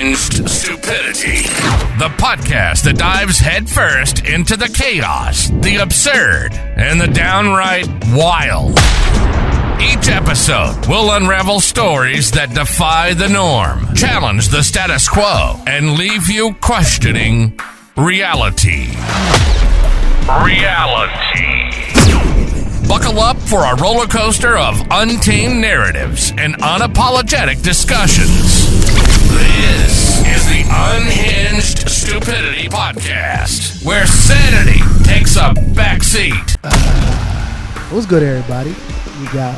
Unhinged Stupidity. The podcast that dives headfirst into the chaos, the absurd, and the downright wild. Each episode will unravel stories that defy the norm, challenge the status quo, and leave you questioning reality. Buckle up for a roller coaster of untamed narratives and unapologetic discussions. This is the Unhinged Stupidity Podcast, where sanity takes a backseat. What's good, everybody? You got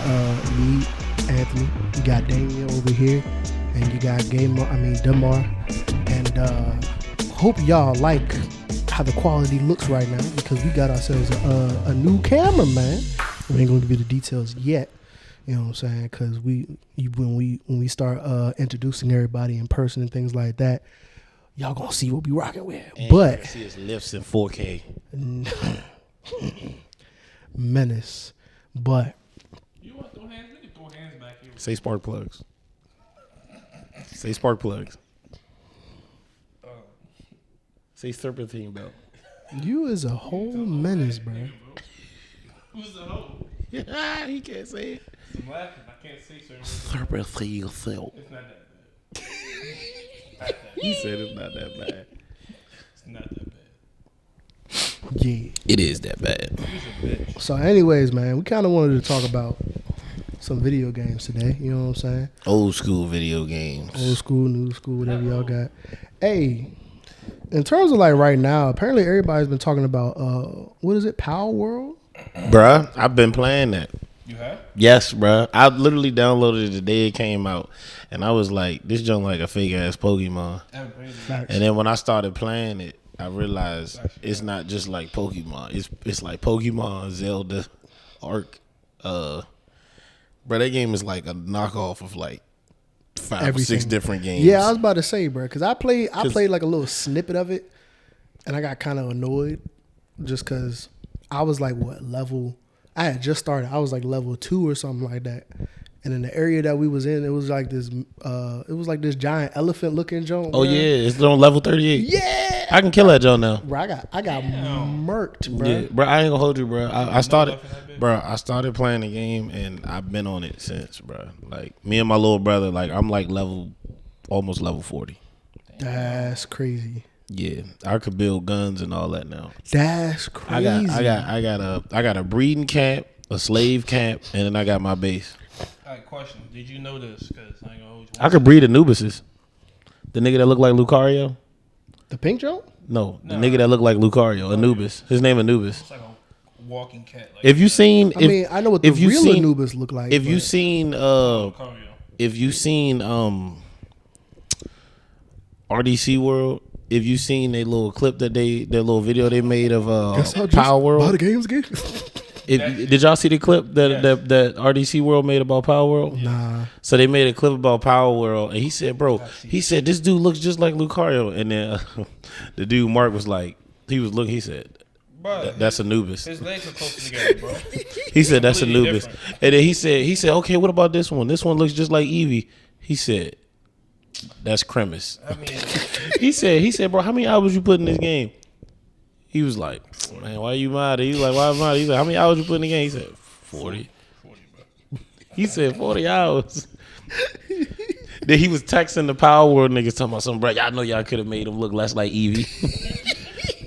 me, Anthony. You got Daniel over here, and you got Demar. And hope y'all like how the quality looks right now, because we got ourselves a new camera, man. We ain't gonna give you the details yet, you know what I'm saying? Because when we start introducing everybody in person and things like that, y'all gonna see what we rocking with. And but see his lifts in 4K. Menace, but You want to throw hands? We can throw hands back here. Say spark plugs. Say spark plugs. Say serpentine belt. you is a whole menace, bro. Who's the hoe? He can't say it. I'm laughing. I can't say certain words. Serpentine belt. It's not that bad. He said it's not that bad. It's not that bad. Yeah. It is that bad. He's a bitch. So anyways, man, we kind of wanted to talk about some video games today. You know what I'm saying? Old school video games. Old school, new school, whatever y'all got. Hey, in terms of like right now, apparently everybody's been talking about, what is it, palworld? Bruh, I've been playing that. You have? Yes, bruh. I literally downloaded it the day it came out. And I was like, this junk like a fake ass Pokemon. I haven't played it. Facts. And then when I started playing it, I realized it's not just like Pokemon. It's like Pokemon, Zelda, Ark. Bro, that game is like a knockoff of like 5 or 6 Everything. different games. Yeah, I was about to say, bro, because I played like a little snippet of it, and I got kind of annoyed just because I was like, I had just started. I was like level 2 or something like that. And in the area that we was in, it was like this giant elephant looking joint. Oh bro. yeah, it's on level 38. Yeah. I can kill that joint now. Bro, I got murked, bro. Yeah, bro, I ain't gonna hold you, bro. I started, left in that bitch? bro. I started playing the game and I've been on it since, bro. Like me and my little brother, like I'm like almost level 40. That's crazy. Yeah, I could build guns and all that now. That's crazy. I got a breeding camp, a slave camp, and then I got my base. All right, question. Did you know this? Because I ain't gonna hold you. I could breed Anubises. The nigga that look like Lucario? The pink joint? No, the nigga that look like Lucario, Anubis. His name Anubis. It's like a walking cat. Like If you seen, I know what the real Anubis look like. if you but- seen, Lucario. if you seen RDC World, if you seen their little clip their little video they made of Power buy the World. games again? Did y'all see the clip that RDC World made about Power World? Nah. So they made a clip about Power World, and he said, "Bro, this dude looks just like Lucario." And then the dude Mark was like, he said, Bro, "That's Anubis." his legs are close together, bro. He said, "That's completely Anubis." different. And then he said, "Okay, what about this one? This one looks just like Eevee." He said, "That's Cremis." I mean, He said, "Bro, how many hours you put in this game?" He was like, "Man, why you mad?" He was like, "Why am I?" He's like, "How many hours you put in the game?" He said, 40. 40, bro. He said 40 hours. Then he was texting the Power World niggas talking about something, bro. Y'all know y'all could have made him look less like Eevee.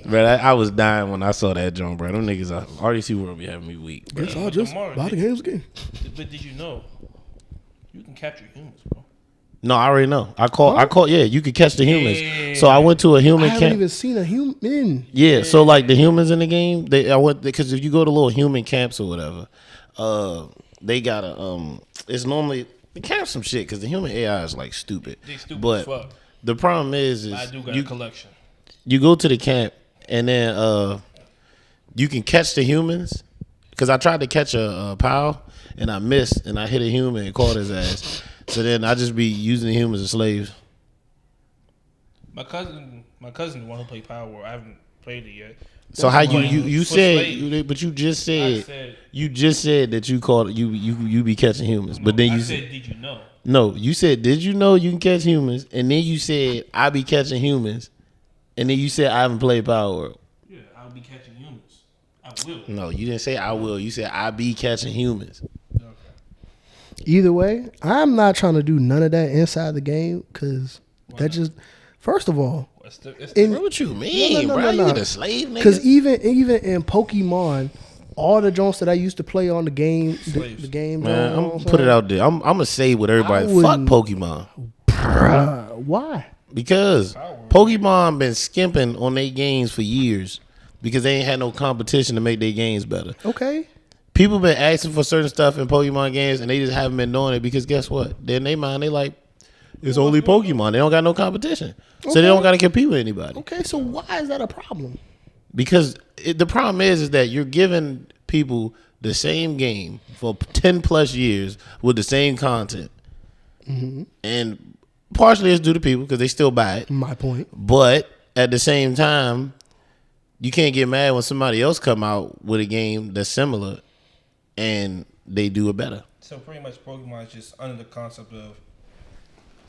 Bro, I was dying when I saw that joint, bro. Them niggas, RDC World be having me weak, bro. Guess I'll just Tomorrow, buy the games again. But did you know you can capture humans, bro? No, I already know. I call. Yeah, you could catch the humans. Yeah. So I went to a I human haven't camp. even seen a human. Yeah, so like the humans in the game, I went because if you go to little human camps or whatever, they got a it's normally they camp some shit because the human AI is like stupid. They stupid but as fuck. the problem is I do got you a collection. you go to the camp and then you can catch the humans because I tried to catch a pal and I missed and I hit a human and caught his ass. So then I just be using the humans as slaves. My cousin, the one who played Power World, I haven't played it yet. So how why you for said, slave. but you just I said said, you just said that you called you be catching humans, but then I you said, did you know? no, you said did you know you can catch humans, and then you said I be catching humans, and then you said I haven't played Power World. Yeah, I'll be catching humans. I will. No, you didn't say I will. You said I be catching humans. Okay. Either way, I'm not trying to do none of that inside the game because that just. First of all, What you mean, bro? You a slave nigga? because even in Pokemon, all the joints that I used to play on the game, the game. Man, you know I'm what I'm put it saying? out there. I'm gonna say with everybody. I Fuck wouldn't- Pokemon. Why? Because Pokemon been skimping on their games for years because they ain't had no competition to make their games better. Okay. People been asking for certain stuff in Pokemon games and they just haven't been doing it because guess what? Then they mind they like it's only Pokemon. They don't got no competition, so they don't got to compete with anybody. Okay. So why is that a problem? Because the problem is that you're giving people the same game for 10 plus years with the same content, and partially it's due to people because they still buy it. My point. But at the same time, you can't get mad when somebody else come out with a game that's similar and they do it better. So pretty much Pokemon is just under the concept of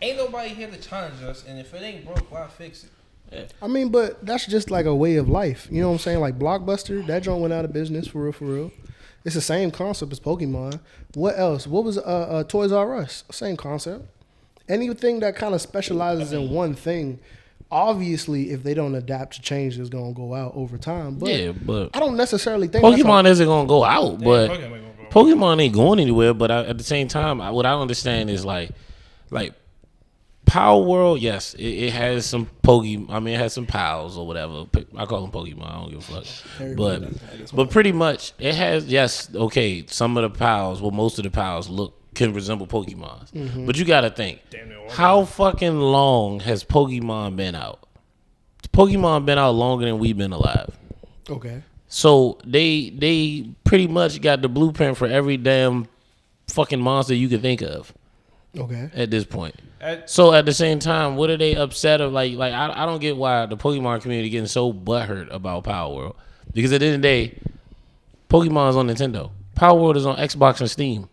ain't nobody here to challenge us, and if it ain't broke, why fix it? I mean, but that's just like a way of life. You know what I'm saying? Like Blockbuster, that joint went out of business for real, for real. It's the same concept as Pokemon. What else? What was Toys R Us? Same concept. Anything that kind of specializes in one thing, obviously, if they don't adapt to change, it's gonna go out over time. But Yeah, but I don't necessarily think that's Pokemon isn't gonna go out, but Pokemon ain't gonna go. Pokemon ain't going anywhere. But at the same time, what I understand is like Power World. Yes, it has some Pokemon. I mean, it has some pals or whatever. I call them Pokemon. I don't give a fuck. But pretty much, it has okay. Some of the pals, well, most of the pals can resemble Pokemon. But you got to think, how fucking long has Pokemon been out? Pokemon been out longer than we've been alive. Okay. So they pretty much got the blueprint for every damn fucking monster you could think of Okay. at this point. So at the same time, what are they upset of? Like I don't get why the Pokemon community getting so butthurt about Power World, because at the end of the day, Pokemon's on Nintendo. Power World is on Xbox and Steam.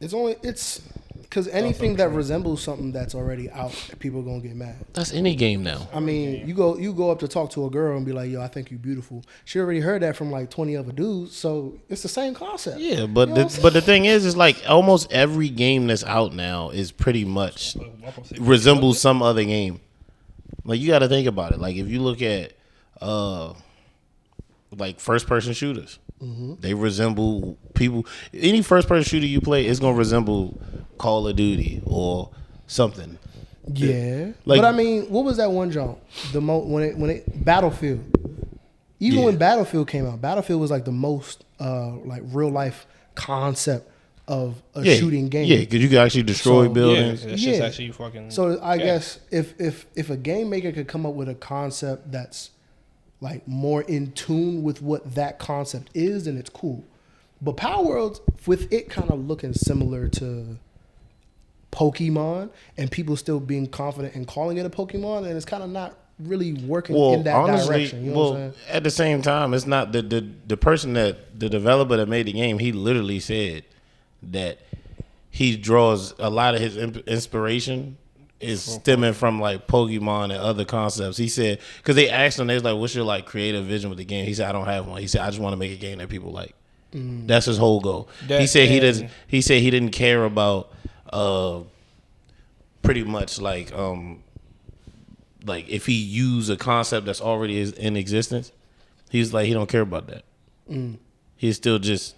It's because anything that resembles something that's already out, people are gonna get mad. That's any game now. I mean, you go up to talk to a girl and be like, "Yo, I think you're beautiful." She already heard that from like 20 other dudes, so it's the same concept. Yeah, but the thing is like almost every game that's out now is pretty much resembles some other game. Like you got to think about it. Like if you look at like first person shooters, they resemble people. Any first person shooter you play is gonna resemble Call of Duty or something. Yeah, Like- but I mean, what was that one jump? When it Battlefield. Even Yeah. when Battlefield came out, Battlefield was like the most like real life concept of a shooting game. Yeah, because you could actually destroy So- buildings. Yeah, it's just Yeah. actually fucking. So I yeah. guess if a game maker could come up with a concept that's like more in tune with what that concept is, then it's cool. But Power World, with it kind of looking similar to Pokemon, and people still being confident in calling it a Pokemon, and it's kind of not really working in that direction. You know what I'm saying? at the same time, it's not the person the developer that made the game. He literally said that he draws a lot of his inspiration is stemming from like Pokemon and other concepts. He said because they asked him, they was like, "What's your like creative vision with the game?" He said, "I don't have one." He said, "I just want to make a game that people like." That's his whole goal. He said he doesn't. He said he didn't care about pretty much like if he used a concept that's already in existence. He's like he don't care about that. He's still just.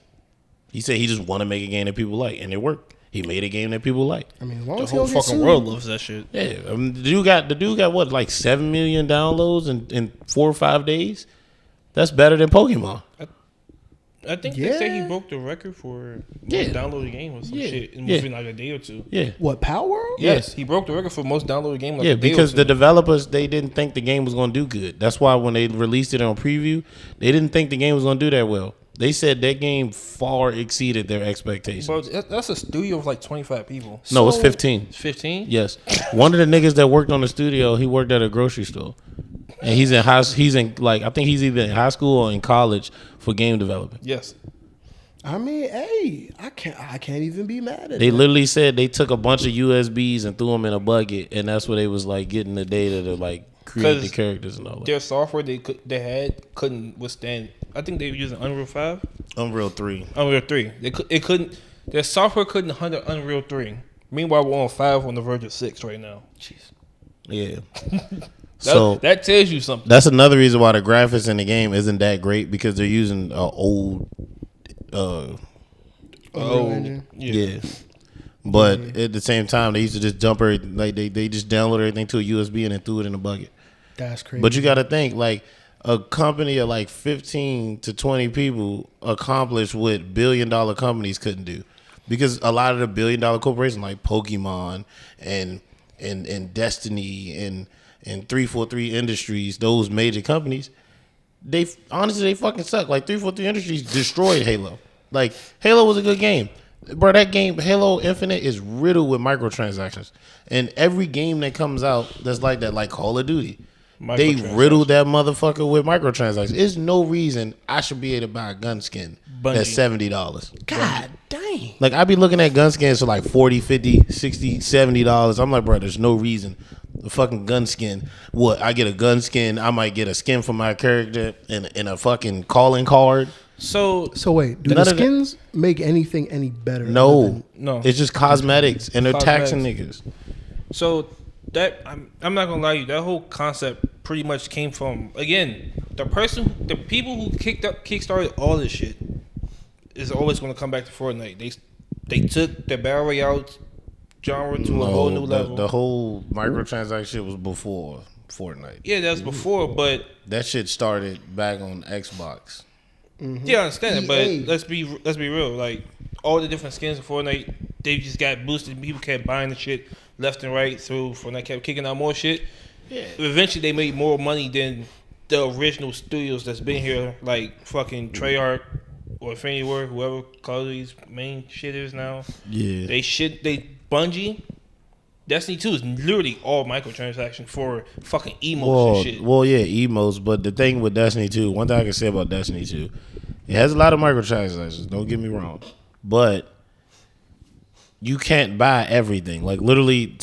He said he just want to make a game that people like, and it worked. He made a game that people like. I mean, as long The as he whole don't get fucking sued. world loves that shit. Yeah, I mean, the dude got what, like 7 million downloads in 4 or 5 days. That's better than Pokemon. I think they say Yeah. he broke the record for Yeah. most downloaded game or some Yeah. shit in Yeah. within like a day or two. Yeah, What, Power World? Yes, he broke the record for most downloaded game. Like yeah, a day because or the two. developers they didn't think the game was going to do good. That's why when they released it on preview, they didn't think the game was going to do that well. They said that game far exceeded their expectations. But that's a studio of like 25 people. No, it's So- 15. 15? Yes, one of the niggas that worked on the studio, he worked at a grocery store. And he's in I think he's either in high school or in college for game development. Yes. I mean, hey, I can't even be mad at They that. literally said they took a bunch of USBs and threw them in a bucket, and that's where they was like getting the data to like create the characters and all that. Their software couldn't withstand. I think they were using Unreal 5, Unreal 3. Unreal 3. It couldn't. Their software couldn't handle Unreal 3. Meanwhile, we're on 5 on the verge of 6 right now. Jeez. Yeah. That tells you something. That's another reason why the graphics in the game isn't that great, because they're using old. Engine. Yeah. But at the same time, they used to just dump everything. Like they just download everything to a USB and then threw it in a bucket. That's crazy. But you got to think, like, a company of like 15 to 20 people accomplished what billion-dollar companies couldn't do, because a lot of the billion-dollar corporations like Pokemon and Destiny and 343 Industries, those major companies, they fucking suck. Like 343 Industries destroyed Halo. Like Halo was a good game, bro. That game Halo Infinite is riddled with microtransactions, and every game that comes out that's like that, like Call of Duty, they riddled that motherfucker with microtransactions. There's no reason I should be able to buy a gun skin that's $70. God dang. Like, I be looking at gun skins for like $40, $50, $60, $70. I'm like, bro, there's no reason. The fucking gun skin. What? I get a gun skin. I might get a skin for my character and a fucking calling card. So wait, do the skins make anything any better? No. No. It's just cosmetics, and they're taxing niggas. So that I'm not gonna lie to you, that whole concept pretty much came from, again, the people who kickstarted all this shit is always gonna come back to Fortnite. They took the battle royale genre to a whole new level. The whole microtransaction shit was before Fortnite. Yeah, that was before, but that shit started back on Xbox. Mm-hmm. Yeah, I understand it, but let's be real. Like, all the different skins of Fortnite, they just got boosted. People kept buying the shit left and right through Fortnite, kept kicking out more shit. Yeah. Eventually, they made more money than the original studios that's been here, like fucking Treyarch or Infinity Ward, whoever Call of Duty's main shit is now. Yeah. They Bungie. Destiny 2 is literally all microtransactions for fucking emotes and shit. Well, yeah, emotes. But the thing with Destiny 2, one thing I can say about Destiny 2, it has a lot of microtransactions. Don't get me wrong, but you can't buy everything. Like literally,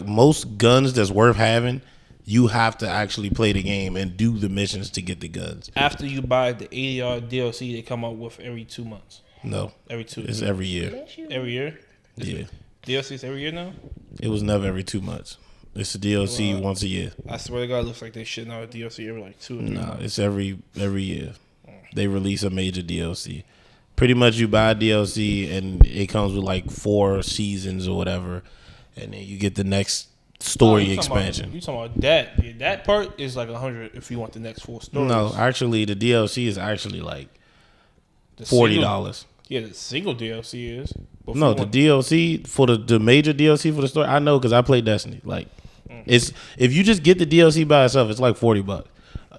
most guns that's worth having, you have to actually play the game and do the missions to get the guns. After you buy the $80 DLC, they come out with every 2 months. No, every 2. It's every year. Every year. Yeah. DLC's every year now? It was never every 2 months. It's a DLC once a year. I swear to God, it looks like they shitting out a DLC every like 2 or 3 months. No, it's every year. They release a major DLC. Pretty much you buy a DLC and it comes with like 4 seasons or whatever, and then you get the next story expansion. You talking about that? Yeah, that part is like $100 if you want the next 4 stories. No, actually the DLC is actually like $40. Yeah, the single DLC is. No, the DLC for the major DLC for the story. I know because I play Destiny. Like, it's if you just get the DLC by itself, it's like $40.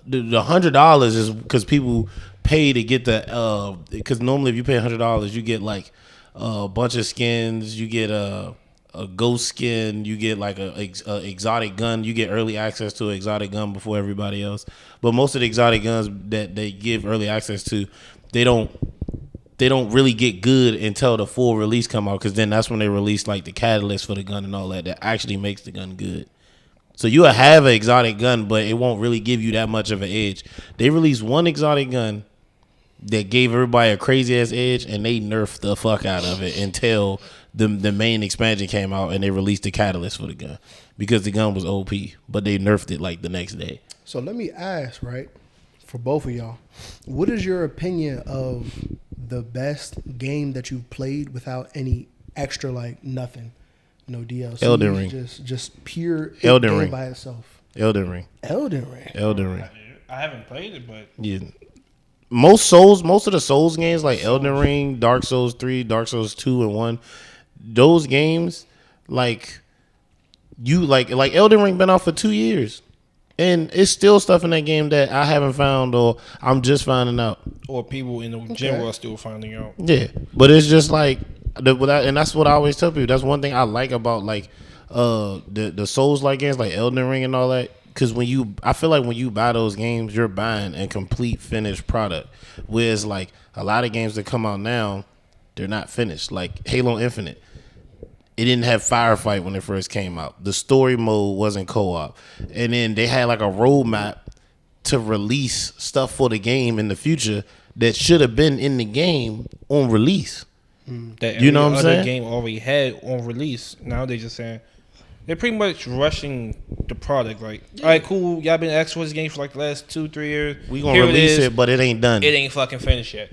The $100 is because people pay to get the because normally if you pay $100, you get like a bunch of skins. You get a ghost skin. You get like a exotic gun. You get early access to an exotic gun before everybody else. But most of the exotic guns that they give early access to, they don't really get good until the full release come out, because then that's when they release like the catalyst for the gun and all that actually makes the gun good. So you'll have an exotic gun, but it won't really give you that much of an edge. They released one exotic gun that gave everybody a crazy ass edge, and they nerfed the fuck out of it until the main expansion came out and they released the catalyst for the gun, because the gun was OP, but they nerfed it like the next day. So let me ask, right, for both of y'all, what is your opinion of the best game that you've played without any extra, like nothing, no DLC, Elden Ring, just pure Elden game Ring by itself? Elden Ring. I haven't played it, but yeah, most of the Souls games like Elden Ring, Dark Souls 3, Dark Souls 2 and 1, those games, like you like Elden Ring been out for 2 years. And it's still stuff in that game that I haven't found, or I'm just finding out, or people in the general are still finding out. Yeah, but it's just like, and that's what I always tell people. That's one thing I like about like the Souls like games like Elden Ring and all that, because I feel like when you buy those games, you're buying a complete finished product. Whereas like a lot of games that come out now, they're not finished. Like Halo Infinite, it didn't have firefight when it first came out. The story mode wasn't co-op, and then they had like a roadmap to release stuff for the game in the future that should have been in the game on release. That you know what I'm other saying? Game already had on release. Now they're just saying they're pretty much rushing the product. Like, all right, cool. Y'all been asking for this game for like the last 2-3 years. We gonna release it, but it ain't done. It ain't fucking finished yet.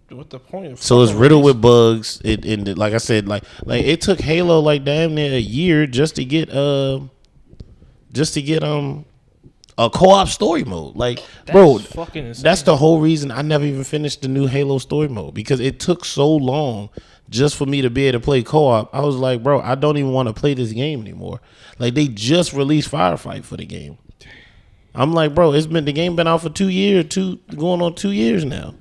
What the point? So it's riddled with bugs. Like I said, like it took Halo like damn near a year just to get a co-op story mode. Like, bro, fucking insane. That's the whole reason I never even finished the new Halo story mode, because it took so long just for me to be able to play co-op. I was like, bro, I don't even want to play this game anymore. Like, they just released Firefight for the game. I'm like, bro, the game been out for 2 years, going on 2 years now,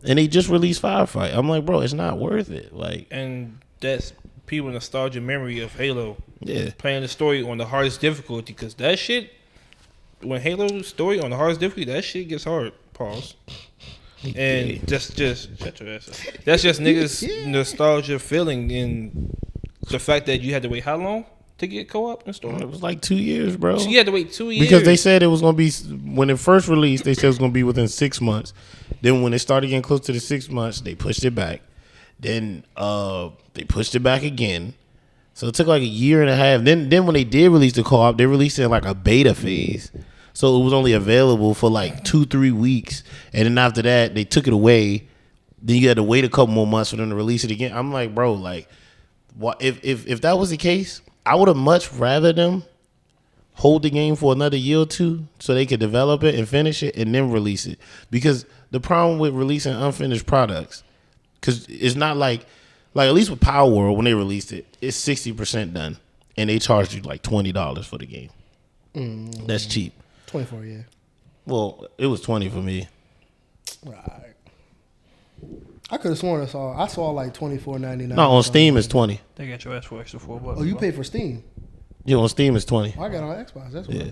and they just released Firefight. I'm like, bro, it's not worth it. Like, and that's people nostalgia memory of Halo. Yeah, playing the story on the hardest difficulty, because that shit. When Halo's story on the hardest difficulty, that shit gets hard. Pause. And just shut your ass up. That's just niggas nostalgia feeling in the fact that you had to wait how long to get co-op in story? It was like 2 years, bro. So you had to wait 2 years because they said it was gonna be when it first released. They said it was gonna be within 6 months. Then when it started getting close to the 6 months, they pushed it back. Then they pushed it back again. So it took like a year and a half. Then when they did release the co-op, they released it in like a beta phase. So it was only available for like 2-3 weeks. And then after that, they took it away. Then you had to wait a couple more months for them to release it again. I'm like, bro, like, what if that was the case, I would have much rather them hold the game for another year or two so they could develop it and finish it and then release it. Because the problem with releasing unfinished products, because it's not like at least with palworld, when they released it, it's 60% done. And they charged you like $20 for the game. That's cheap. 24, yeah. Well, it was 20 for me. Right. I could have sworn I saw like $24.99. No, on Steam it's 20. They got your ass for extra $4. Oh, you pay for Steam? Yeah, on Steam it's 20. Oh, I got it on Xbox. That's what. Yeah.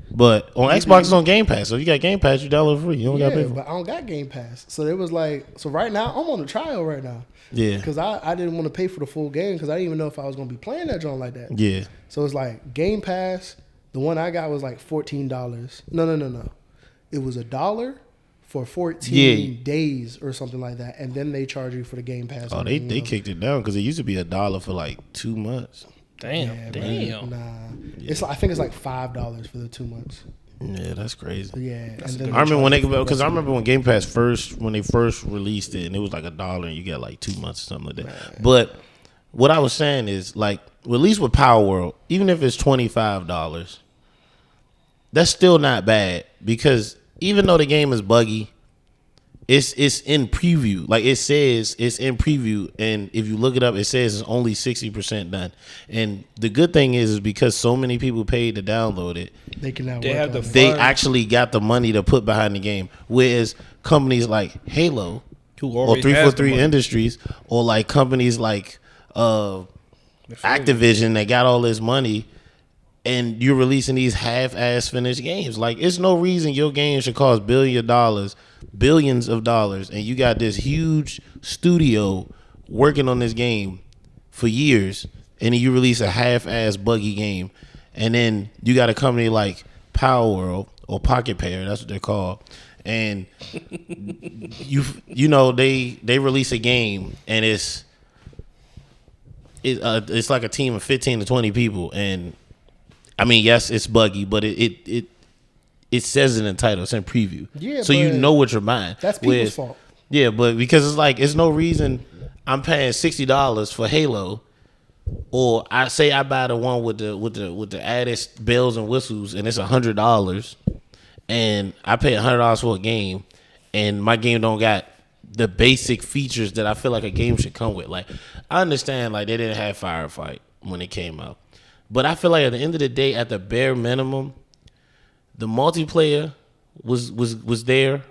But on Xbox it's on Game Pass. So if you got Game Pass, you download it free. You don't got to pay for it. But I don't got Game Pass. So it was like, so right now I'm on a trial right now. Yeah. Because I didn't want to pay for the full game because I didn't even know if I was going to be playing that joint like that. Yeah. So it's like Game Pass. The one I got was like $14. No. It was $1 for 14 days or something like that, and then they charge you for the Game Pass. Oh, they kicked it down because it used to be $1 for like 2 months. Damn. Nah, it's I think it's like $5 for the 2 months. Yeah, that's crazy. Yeah, and then I remember when Game Pass when they first released it, and it was like $1 and you get like 2 months or something like that. Man. But what I was saying is, like, at least with palworld, even if it's $25, that's still not bad, because even though the game is buggy, it's in preview. Like, it says it's in preview, and if you look it up, it says it's only 60% done. And the good thing is because so many people paid to download it, they actually got the money to put behind the game. Whereas companies like Halo or 343 Industries, or like companies like Activision, they got all this money, and you're releasing these half-ass finished games. Like, it's no reason your game should cost billions of dollars, and you got this huge studio working on this game for years, and then you release a half-ass buggy game, and then you got a company like palworld or Pocket Pair, that's what they're called, and you know they release a game, and it's like a team of 15 to 20 people, and I mean, yes, it's buggy, but it says it in the title. It's in preview. Yeah, so you know what you're buying. That's people's fault. Yeah, but because it's like, it's no reason I'm paying $60 for Halo, or I say I buy the one with the added bells and whistles, and it's $100, and I pay $100 for a game, and my game don't got the basic features that I feel like a game should come with. Like, I understand, like, they didn't have Firefight when it came out. But I feel like at the end of the day, at the bare minimum, the multiplayer was there.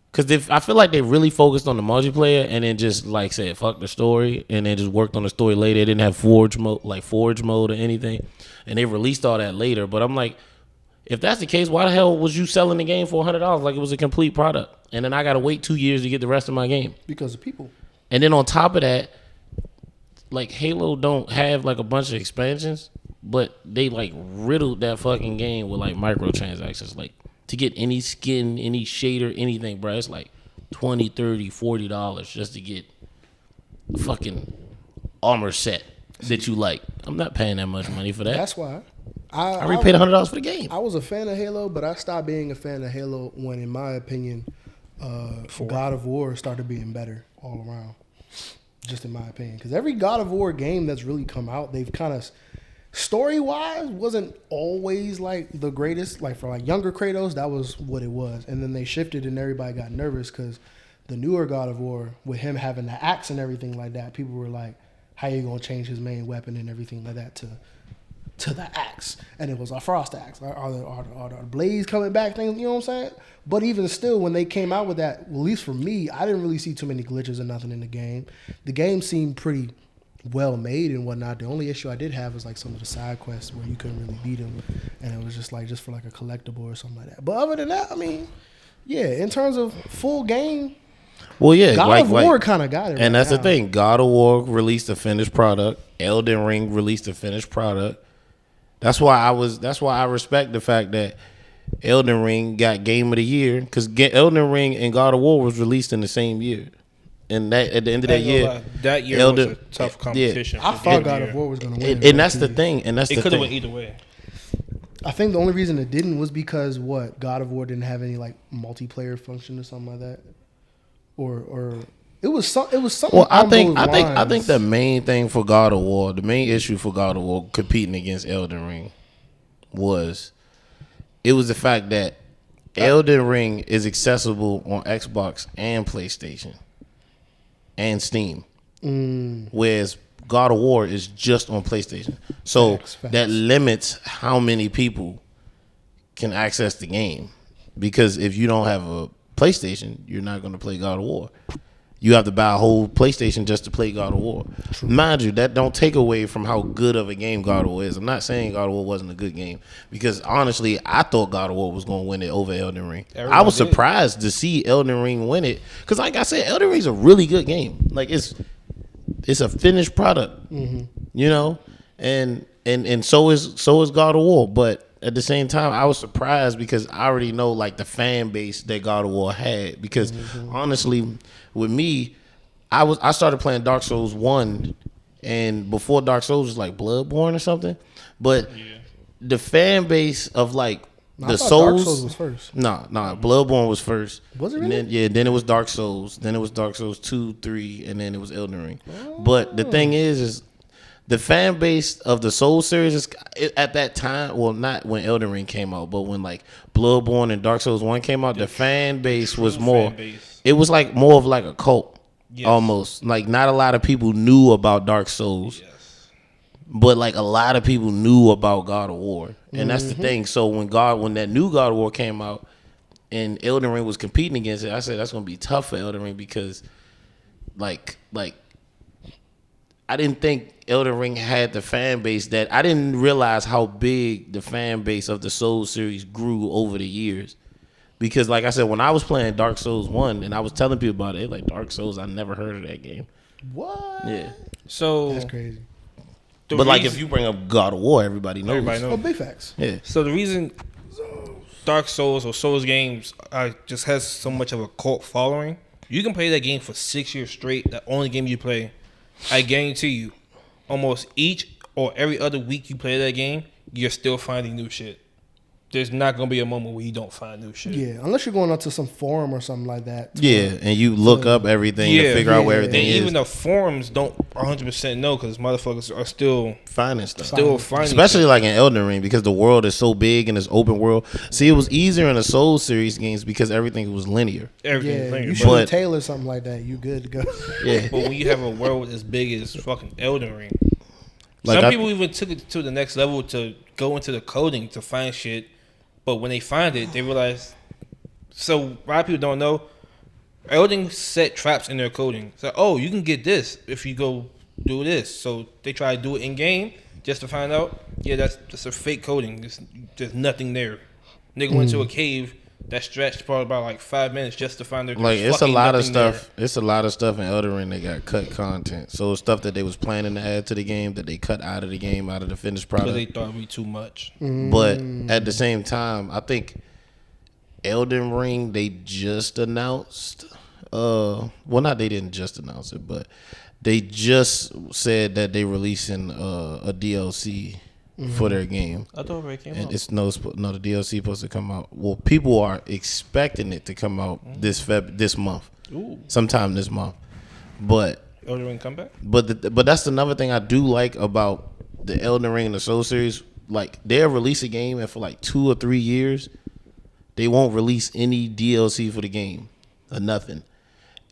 Because I feel like they really focused on the multiplayer and then just, like, said, fuck the story, and then just worked on the story later. They didn't have Forge mode or anything. And they released all that later. But I'm like, If that's the case, why the hell was you selling the game for $100 like it was a complete product? And then I got to wait 2 years to get the rest of my game. Because of people. And then on top of that, like Halo don't have like a bunch of expansions, but they like riddled that fucking game with like microtransactions. Like to get any skin, any shader, anything, bro, it's like $20, $30, $40 just to get a fucking armor set that you like. I'm not paying that much money for that. That's why. I already paid $100 for the game. I was a fan of Halo, but I stopped being a fan of Halo when, in my opinion, God of War started being better all around. Just in my opinion. Because every God of War game that's really come out, they've kind of, story-wise, wasn't always like the greatest. Like for like younger Kratos, that was what it was. And then they shifted and everybody got nervous because the newer God of War, with him having the axe and everything like that, people were like, how you going to change his main weapon and everything like that to the axe? And it was a frost axe. Are the blades coming back things, you know what I'm saying? But even still, when they came out with that, at least for me, I didn't really see too many glitches or nothing in the game. The game seemed pretty well made and whatnot. The only issue I did have was like some of the side quests where you couldn't really beat them, and it was just for like a collectible or something like that. But other than that, I mean, yeah, in terms of full game, well, yeah, God of War kind of got it. And that's the thing. God of War released a finished product. Elden Ring released a finished product. That's why I respect the fact that Elden Ring got Game of the Year, because Elden Ring and God of War was released in the same year. And that at the end of that year, was a tough competition. Yeah. I thought God of War was going to win. And that's the thing. And that's it could have went either way. I think the only reason it didn't was because God of War didn't have any like multiplayer function or something like that, or it was something. Well, I think the main thing for God of War, the main issue for God of War competing against Elden Ring was the fact that Elden Ring is accessible on Xbox and PlayStation and Steam, whereas God of War is just on PlayStation. So Facts. that limits how many people can access the game, because if you don't have a PlayStation, you're not going to play God of War. You have to buy a whole PlayStation just to play God of War. True. Mind you, that don't take away from how good of a game God of War is. I'm not saying God of War wasn't a good game, because honestly, I thought God of War was going to win it over Elden Ring. I was surprised to see Elden Ring win it, because like I said, Elden Ring's a really good game. Like it's a finished product, you know, and so is God of War. But at the same time, I was surprised because I already know like the fan base that God of War had. Because honestly, with me, I started playing Dark Souls 1, and before Dark Souls was like Bloodborne or something. But the fan base of like the Souls, Dark Souls was first. Nah, Bloodborne was first. Was it really? Then it was Dark Souls. Then it was Dark Souls 2, 3, and then it was Elden Ring. But the thing is the fan base of the Soul series is at that time, well, not when Elden Ring came out, but when like Bloodborne and Dark Souls 1 came out, the fan base was more. It was like more of like a cult, almost. Like not a lot of people knew about Dark Souls, but like a lot of people knew about God of War, and that's the thing. So when that new God of War came out, and Elden Ring was competing against it, I said that's gonna be tough for Elden Ring, because like I didn't think Elden Ring had the fan base that I didn't realize how big the fan base of the Souls series grew over the years. Because like I said, when I was playing Dark Souls 1 and I was telling people about it, like Dark Souls, I never heard of that game. What? Yeah. So that's crazy. But like if you bring up God of War, everybody knows. Oh, big facts. Yeah. So the reason Dark Souls or Souls games just has so much of a cult following, you can play that game for 6 years straight, the only game you play. I guarantee you, almost each or every other week you play that game, you're still finding new shit. There's not going to be a moment where you don't find new shit. Yeah, unless you're going up to some forum or something like that. Yeah, and you look up everything to figure out where everything and is. even the forums don't 100% know, because motherfuckers are still finding stuff. Especially like in Elden Ring, because the world is so big and it's open world. See, it was easier in the Soul series games because everything was linear. Everything linear. You shoot a tail or something like that, you good to go. Yeah. But when you have a world as big as fucking Elden Ring, some people even took it to the next level to go into the coding to find shit. But when they find it, they realize. So a lot of people don't know. Elden set traps in their coding. So you can get this if you go do this. So they try to do it in game just to find out. Yeah, that's a fake coding. There's nothing there. Nigga went to a cave that stretched probably about like 5 minutes just to find their like it's a lot of stuff. There. It's a lot of stuff in Elden Ring that got cut content. So it's stuff that they was planning to add to the game that they cut out of the game, out of the finished product. Because they thought we too much. But at the same time, I think Elden Ring they just announced. Well, not they didn't just announce it, but they just said that they releasing a DLC for their game. I thought it came out. And it's no the DLC supposed to come out. Well, people are expecting it to come out this month, sometime this month. But Elden Ring come back. But that's another thing I do like about the Elden Ring and the Soul series. Like they'll release a game and for like 2 or 3 years, they won't release any DLC for the game or nothing.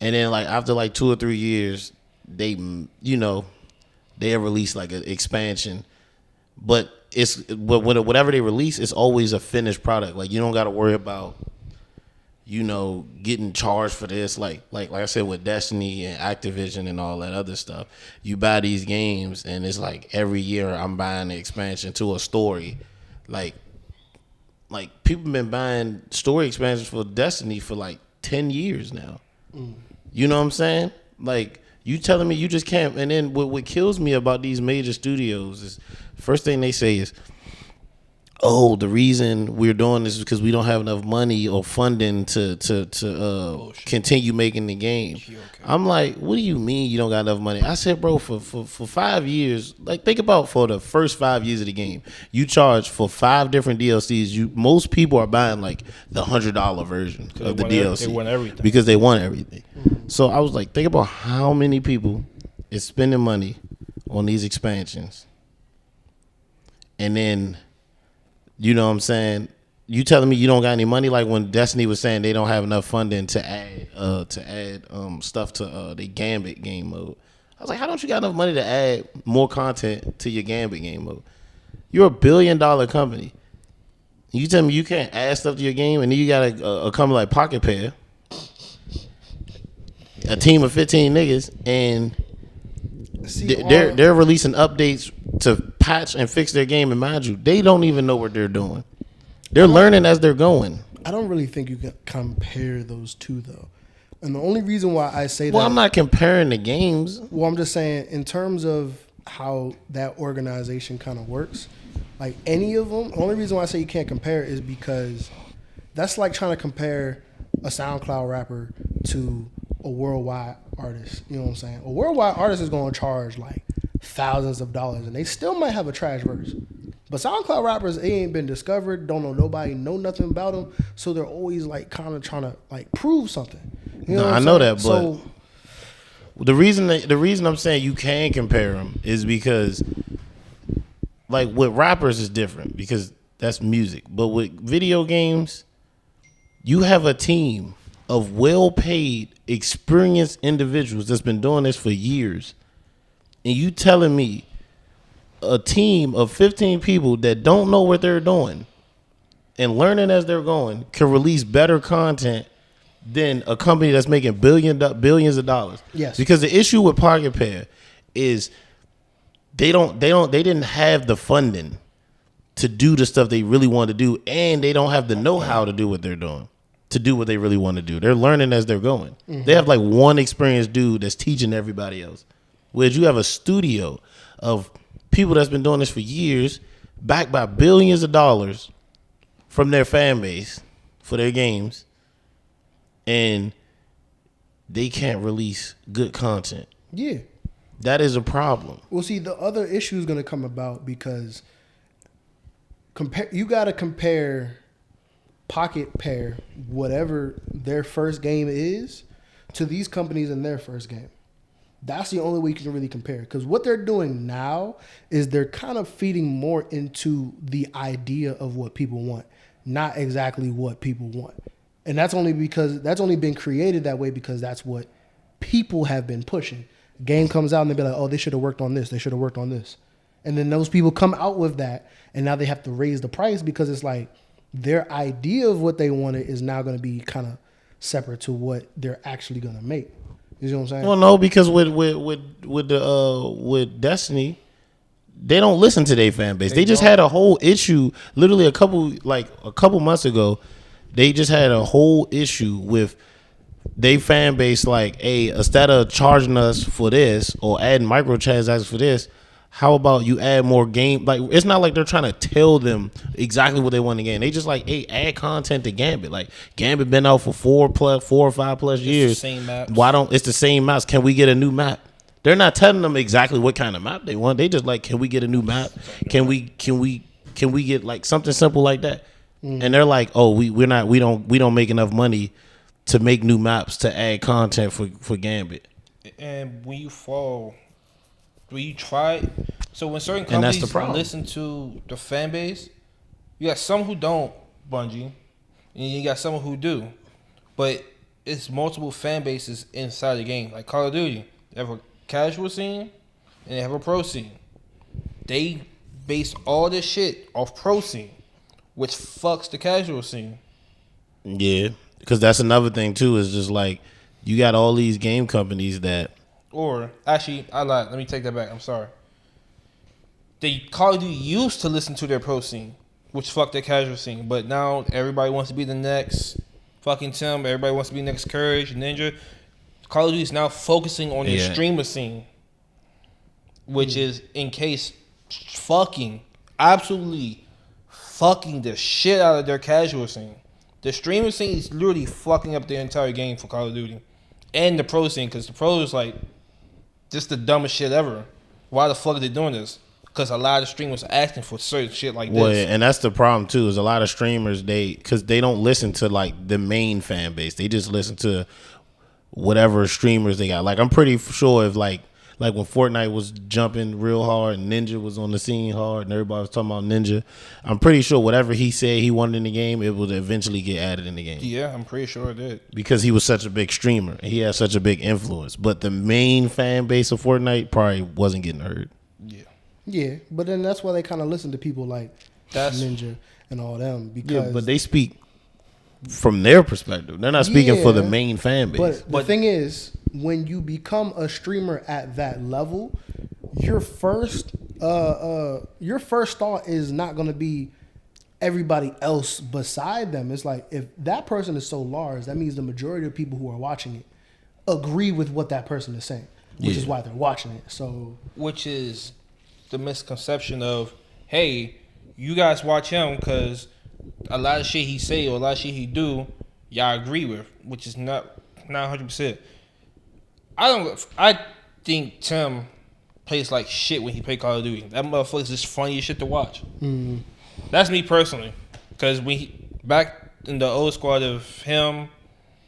And then like after like 2 or 3 years, they'll release like an expansion. But whatever they release, it's always a finished product. Like you don't got to worry about, getting charged for this. Like I said with Destiny and Activision and all that other stuff. You buy these games and it's like every year I'm buying the expansion to a story. Like people been buying story expansions for Destiny for like 10 years now. You know what I'm saying? Like you telling me you just can't. And then what kills me about these major studios is first thing they say is, oh, the reason we're doing this is because we don't have enough money or funding to continue making the game. Okay. I'm like, what do you mean you don't got enough money? I said, bro, for 5 years, like think about for the first 5 years of the game, you charge for 5 different DLCs. Most people are buying like the $100 version of the DLC. They want everything. Because they want everything. So I was like, think about how many people is spending money on these expansions. And then, you know what I'm saying? You telling me you don't got any money? Like when Destiny was saying they don't have enough funding to add stuff to the Gambit game mode. I was like, how don't you got enough money to add more content to your Gambit game mode? You're $1 billion company. You tell me you can't add stuff to your game, and then you got a company like Pocket Pair, a team of 15 niggas, and they're releasing updates to patch and fix their game, and mind you, they don't even know what they're doing. They're learning as they're going. I don't really think you can compare those two though, and the only reason why I say I'm not comparing the games. Well, I'm just saying in terms of how that organization kind of works, like any of them. The only reason why I say you can't compare is because that's like trying to compare a SoundCloud rapper to a worldwide artist. You know what I'm saying? A worldwide artist is going to charge like thousands of dollars, and they still might have a trash verse. But SoundCloud rappers, they ain't been discovered, don't know nobody, know nothing about them, so they're always like kind of trying to like prove something. You know what I'm know saying? that, but the reason I'm saying you can compare them is because like with rappers is different because that's music, but with video games, you have a team of well-paid, experienced individuals that's been doing this for years, and you telling me a team of 15 people that don't know what they're doing and learning as they're going can release better content than a company that's making billions of dollars. Yes. Because the issue with Pocket Pair is they didn't have the funding to do the stuff they really want to do, and they don't have the know-how to do what they're doing, to do what they really want to do. They're learning as they're going. Mm-hmm. They have like one experienced dude that's teaching everybody else. Whereas you have a studio of people that's been doing this for years, backed by billions of dollars from their fan base for their games, and they can't release good content. Yeah. That is a problem. Well, see, the other issue is going to come about because you got to compare Pocket Pair, whatever their first game is, to these companies in their first game. That's the only way you can really compare. Because what they're doing now is they're kind of feeding more into the idea of what people want, not exactly what people want. And that's only because that's only been created that way because that's what people have been pushing. Game comes out and they be like, oh, they should have worked on this. They should have worked on this. And then those people come out with that, and now they have to raise the price because it's like their idea of what they wanted is now going to be kind of separate to what they're actually going to make. You know what I'm saying? Well, no, because with Destiny, they don't listen to their fan base. They just had a whole issue. Literally a couple months ago, they just had a whole issue with they fan base. Like, hey, instead of charging us for this or adding microtransactions for this, how about you add more game? Like, it's not like they're trying to tell them exactly what they want to gain. They just like, hey, add content to Gambit. Like, Gambit been out for 4 or 5 plus years. It's the same maps. It's the same maps? Can we get a new map? They're not telling them exactly what kind of map they want. They just like, can we get a new map? Can we get like something simple like that? And they're like, oh, we don't make enough money to make new maps to add content for Gambit. And when you try, so when certain companies listen to the fan base, you got some who don't, Bungie, and you got some who do. But it's multiple fan bases inside the game. Like Call of Duty, they have a casual scene and they have a pro scene. They base all this shit off pro scene, which fucks the casual scene. Yeah, because that's another thing too. Is just like you got all these game companies that. Or, actually, I lied. Let me take that back. I'm sorry. The Call of Duty used to listen to their pro scene, which fucked their casual scene. But now everybody wants to be the next fucking Tim. Everybody wants to be the next Courage, Ninja. Call of Duty is now focusing on their streamer scene, which is in case absolutely fucking the shit out of their casual scene. The streamer scene is literally fucking up the entire game for Call of Duty. And the pro scene, because the pro is like, just the dumbest shit ever. Why the fuck are they doing this? Because a lot of streamers are asking for certain shit like this. Well, and that's the problem too. Is a lot of streamers because they don't listen to like the main fan base. They just listen to whatever streamers they got. Like I'm pretty sure if like when Fortnite was jumping real hard and Ninja was on the scene hard and everybody was talking about Ninja, I'm pretty sure whatever he said he wanted in the game, it would eventually get added in the game. Yeah, I'm pretty sure it did. Because he was such a big streamer. He had such a big influence. But the main fan base of Fortnite probably wasn't getting heard. Yeah. Yeah, but then that's why they kind of listen to people like Ninja and all them. Because but they speak from their perspective. They're not speaking for the main fan base. But the thing is, when you become a streamer at that level, your first thought is not going to be everybody else beside them. It's like if that person is so large, that means the majority of people who are watching it agree with what that person is saying, which is why they're watching it. So, which is the misconception of, hey, you guys watch him because a lot of shit he say or a lot of shit he do, y'all agree with, which is not 100%. I think Tim plays like shit when he play Call of Duty. That motherfucker is just funny as shit to watch. Mm. That's me personally, because back in the old squad of him,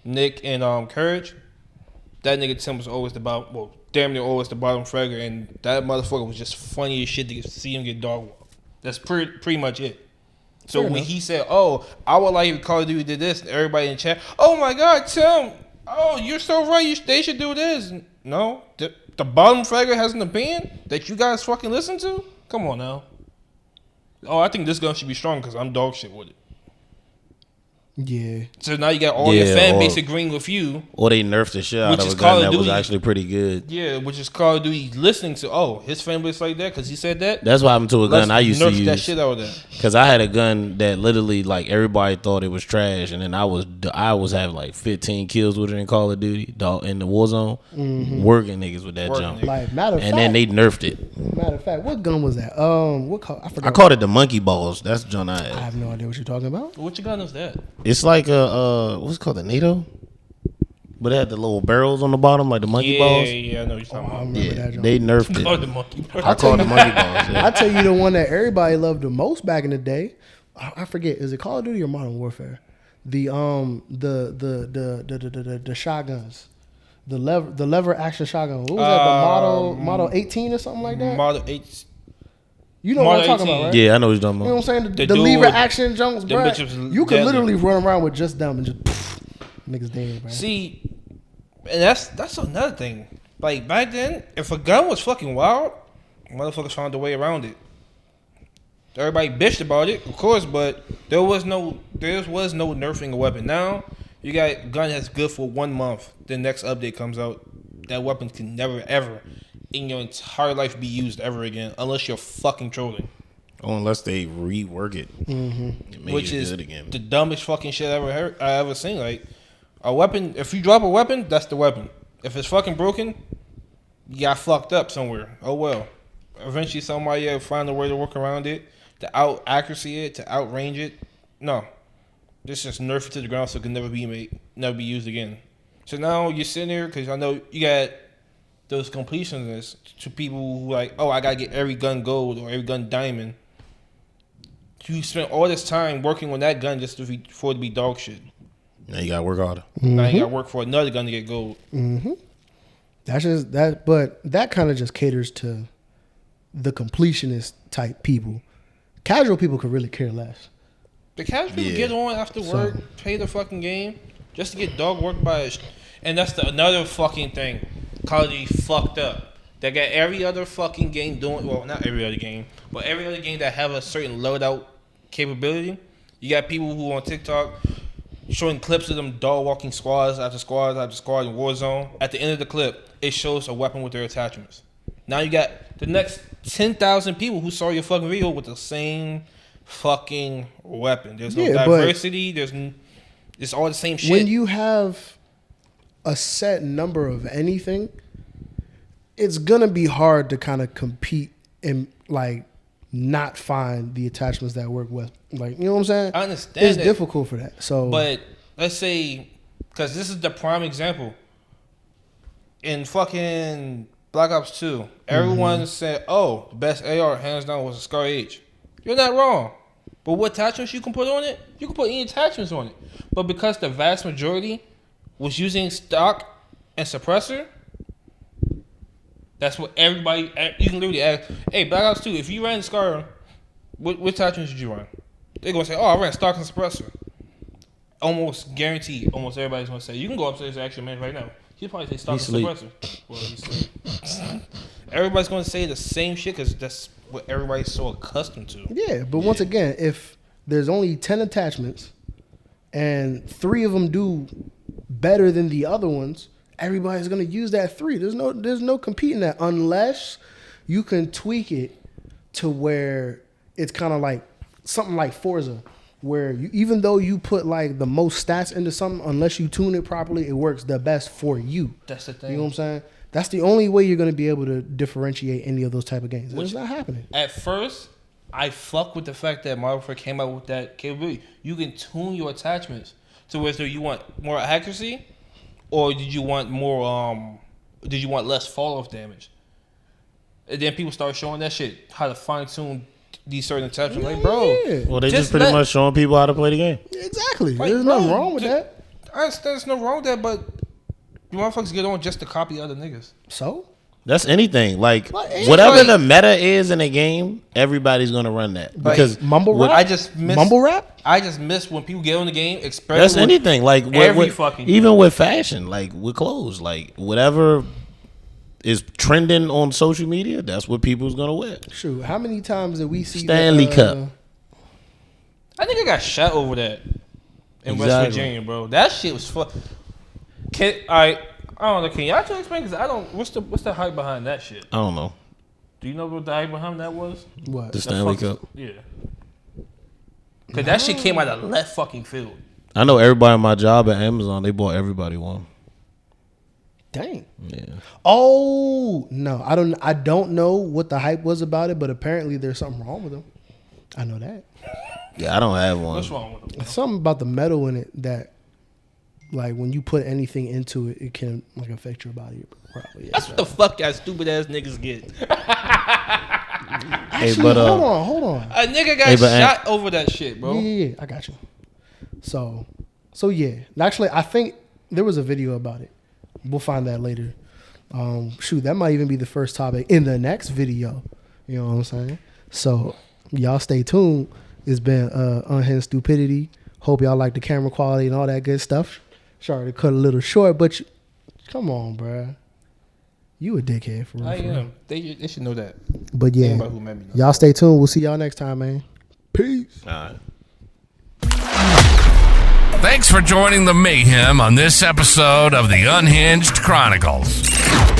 Nick, and Courage, that nigga Tim was always damn near always the bottom fragger, and that motherfucker was just funny as shit to see him get dog walked. That's pretty much it. So when he said, "Oh, I would like if Call of Duty did this," and everybody in the chat, "Oh my God, Tim! Oh, you're so right. They should do this." No, the bottom fragger has an opinion that you guys fucking listen to. Come on now. Oh, I think this gun should be strong because I'm dog shit with it. Yeah. So now you got all your fan base agreeing with you. Or they nerfed the shit out of a gun that was actually pretty good. Yeah, which is Call of Duty listening to, his fan base like that because he said that. That's what happened to a gun I used to use. That shit out of that. Because I had a gun that literally, like, everybody thought it was trash. And then I was having, like, 15 kills with it in Call of Duty in the Warzone. Mm-hmm. Working niggas with that jump. Like, matter of fact. And then they nerfed it. Matter of fact, what gun was that? I forgot. I called it the monkey balls. That's the gun I had. I have no idea what you're talking about. What gun is that? It's like what's it called, a NATO? But it had the little barrels on the bottom, like the monkey balls. Yeah, I know what you're talking about. I remember that junk. They nerfed it. Oh, the monkey balls. I called it the monkey balls. Yeah. I tell you the one that everybody loved the most back in the day. I forget, is it Call of Duty or Modern Warfare? The shotguns. The lever action shotgun. What was that? The Model 18 or something like that? Model 8. You know what I'm talking about, right? Yeah, I know what you're talking about. You know what I'm saying? The lever action junks, bro. You could literally run around with just them and just niggas dead, bro. See, and that's another thing. Like back then, if a gun was fucking wild, motherfuckers found a way around it. Everybody bitched about it, of course, but there was no nerfing a weapon. Now you got a gun that's good for 1 month. The next update comes out, that weapon can never ever in your entire life be used ever again, unless you're fucking trolling. Oh, unless they rework it, Mm-hmm. Which is the dumbest fucking shit I ever seen. Like a weapon, if you drop a weapon, that's the weapon. If it's fucking broken, you got fucked up somewhere. Oh well. Eventually, somebody will find a way to work around it, to out accuracy it, to outrange it. No, this just nerf it to the ground so it can never be used again. So now you're sitting there because I know you got those completionists to people who like, oh, I gotta get every gun gold or every gun diamond. You spent all this time working on that gun just for it to be dog shit. Now you gotta work harder. Mm-hmm. Now you gotta work for another gun to get gold. Mm-hmm. That's just that, but that kind of just caters to the completionist type people. Casual people could really care less. The casual people get on after work, play the fucking game, just to get dog work by and that's another fucking thing. Call of Duty fucked up. They got every other fucking game doing, well, not every other game, but every other game that have a certain loadout capability. You got people who on TikTok showing clips of them dog walking squads after squad after squad in Warzone. At the end of the clip, it shows a weapon with their attachments. Now you got the next 10,000 people who saw your fucking video with the same fucking weapon. There's no diversity. It's all the same shit. When you have a set number of anything, it's gonna be hard to kind of compete and like not find the attachments that work with, like, you know what I'm saying? I understand. It's difficult for that. So, but let's say, because this is the prime example in fucking Black Ops 2, everyone said, "Oh, the best AR hands down was a Scar H." You're not wrong, but what attachments you can put on it? You can put any attachments on it, but because the vast majority was using stock and suppressor. That's what everybody. You can literally ask, "Hey, Black Ops 2, if you ran Scar, what attachments did you run?" They're gonna say, "Oh, I ran stock and suppressor." Almost guaranteed, almost everybody's gonna say. You can go upstairs to Action Man right now. He'll probably say stock and suppressor. Well, he's everybody's gonna say the same shit because that's what everybody's so accustomed to. Yeah, but once again, if there's only 10 attachments and 3 of them do better than the other ones, everybody's gonna use that 3. There's no competing that unless you can tweak it to where it's kind of like something like Forza, where even though you put like the most stats into something, unless you tune it properly, it works the best for you. That's the thing. You know what I'm saying? That's the only way you're gonna be able to differentiate any of those type of games. It's not happening. At first, I fuck with the fact that Modern Warfare came out with that capability. You can tune your attachments to whether you want more accuracy. Or did you want more? Did you want less fall off damage? And then people start showing that shit, how to fine tune these certain attachments. Like, bro, well, they just pretty much showing people how to play the game. Exactly. Like, there's nothing wrong with that. I understand there's no wrong with that, but you motherfuckers get on just to copy other niggas. So that's anything. Like whatever the meta is in a game, everybody's gonna run that. Because mumble rap. I just miss mumble rap. I just miss when people get on the game. That's anything. Like fucking even with fashion, like with clothes, like whatever is trending on social media, that's what people's gonna wear. Shoot, how many times did we see Stanley Cup? I think I got shot over that in West Virginia, bro. That shit was fun. I don't know. Can y'all try explain? Because I don't. What's the hype behind that shit? I don't know. Do you know what the hype behind that was? What? The Stanley Cup. Yeah. Because that shit came out of left fucking field. I know everybody in my job at Amazon, they bought everybody one. Dang. Yeah. Oh no, I don't know what the hype was about it, but apparently there's something wrong with them. I know that. Yeah, I don't have one. What's wrong with them? Something about the metal in it that, like, when you put anything into it, it can like affect your body. Probably. Yeah, That's what the fuck that stupid ass niggas get. Actually, hold on. A nigga got shot over that shit, bro. Yeah, I got you. So yeah. Actually, I think there was a video about it. We'll find that later. Shoot, that might even be the first topic in the next video. You know what I'm saying? So y'all stay tuned. It's been Unhinged Stupidity. Hope y'all like the camera quality and all that good stuff. Sorry to cut a little short, but come on, bruh. You a dickhead for real. I am. They should know that. But yeah, who met me y'all stay tuned. We'll see y'all next time, man. Peace. All right. Thanks for joining the mayhem on this episode of the Unhinged Chronicles.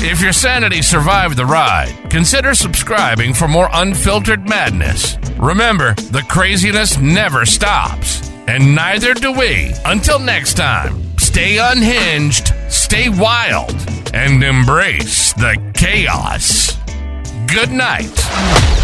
If your sanity survived the ride, consider subscribing for more unfiltered madness. Remember, the craziness never stops, and neither do we. Until next time, stay unhinged, stay wild, and embrace the chaos. Good night.